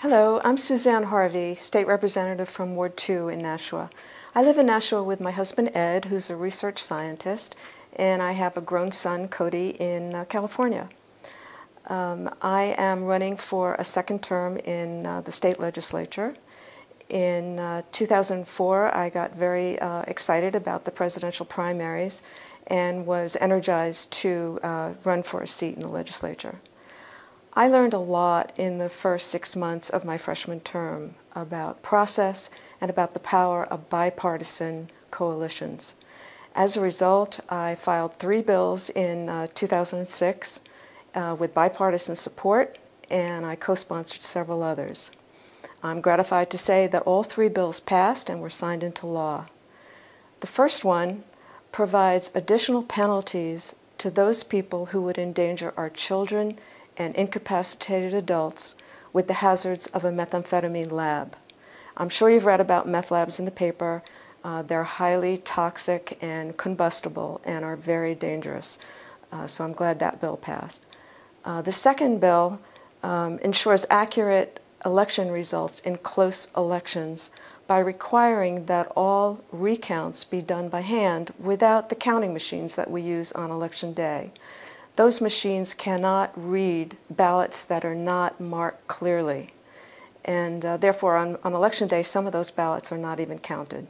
Hello, I'm Suzanne Harvey, State Representative from Ward 2 in Nashua. I live in Nashua with my husband Ed, who's a research scientist, and I have a grown son, Cody, in California. I am running for a second term in the state legislature. In 2004, I got very excited about the presidential primaries and was energized to run for a seat in the legislature. I learned a lot in the first 6 months of my freshman term about process and about the power of bipartisan coalitions. As a result, I filed 3 bills in 2006 with bipartisan support, and I co-sponsored several others. I'm gratified to say that all 3 bills passed and were signed into law. The first one provides additional penalties to those people who would endanger our children and incapacitated adults with the hazards of a methamphetamine lab. I'm sure you've read about meth labs in the paper. They're highly toxic and combustible and are very dangerous. So I'm glad that bill passed. The second bill ensures accurate election results in close elections by requiring that all recounts be done by hand without the counting machines that we use on election day. Those machines cannot read ballots that are not marked clearly, and therefore on election day some of those ballots are not even counted.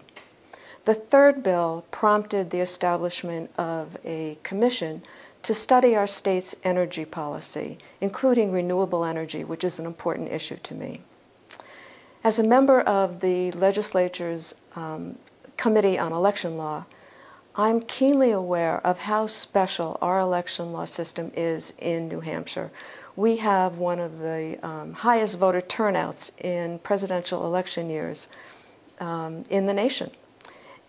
The third bill prompted the establishment of a commission to study our state's energy policy, including renewable energy, which is an important issue to me. As a member of the legislature's Committee on Election Law, I'm keenly aware of how special our election law system is in New Hampshire. We have one of the highest voter turnouts in presidential election years in the nation.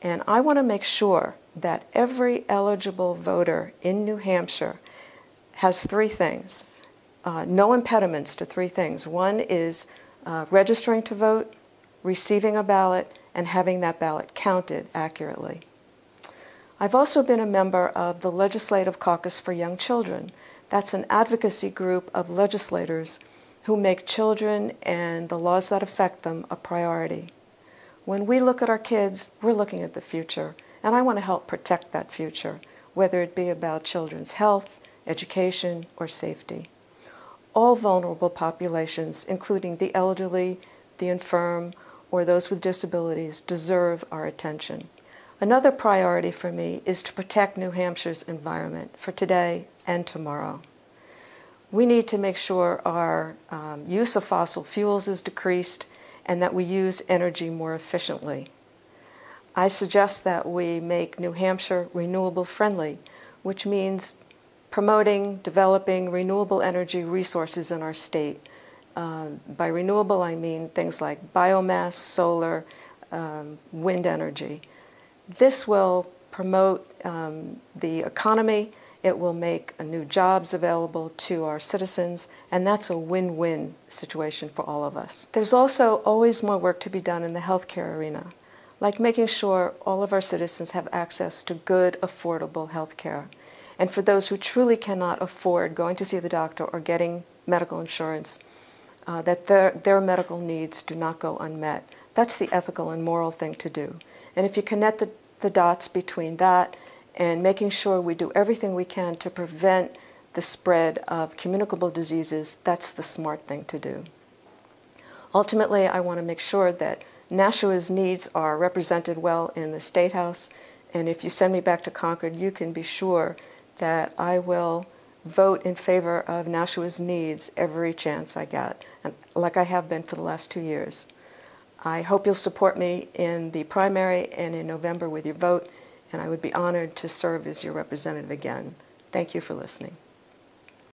And I want to make sure that every eligible voter in New Hampshire has 3 things, no impediments to 3 things. One is registering to vote, receiving a ballot, and having that ballot counted accurately. I've also been a member of the Legislative Caucus for Young Children. That's an advocacy group of legislators who make children and the laws that affect them a priority. When we look at our kids, we're looking at the future, and I want to help protect that future, whether it be about children's health, education, or safety. All vulnerable populations, including the elderly, the infirm, or those with disabilities, deserve our attention. Another priority for me is to protect New Hampshire's environment for today and tomorrow. We need to make sure our use of fossil fuels is decreased and that we use energy more efficiently. I suggest that we make New Hampshire renewable friendly, which means promoting, developing renewable energy resources in our state. By renewable, I mean things like biomass, solar, wind energy. This will promote the economy, it will make new jobs available to our citizens, and that's a win-win situation for all of us. There's also always more work to be done in the healthcare arena, like making sure all of our citizens have access to good, affordable healthcare. And for those who truly cannot afford going to see the doctor or getting medical insurance, that their medical needs do not go unmet. That's the ethical and moral thing to do. And if you connect the dots between that and making sure we do everything we can to prevent the spread of communicable diseases, that's the smart thing to do. Ultimately, I want to make sure that Nashua's needs are represented well in the State House, and if you send me back to Concord, you can be sure that I will vote in favor of Nashua's needs every chance I get, and like I have been for the last 2 years. I hope you'll support me in the primary and in November with your vote, and I would be honored to serve as your representative again. Thank you for listening.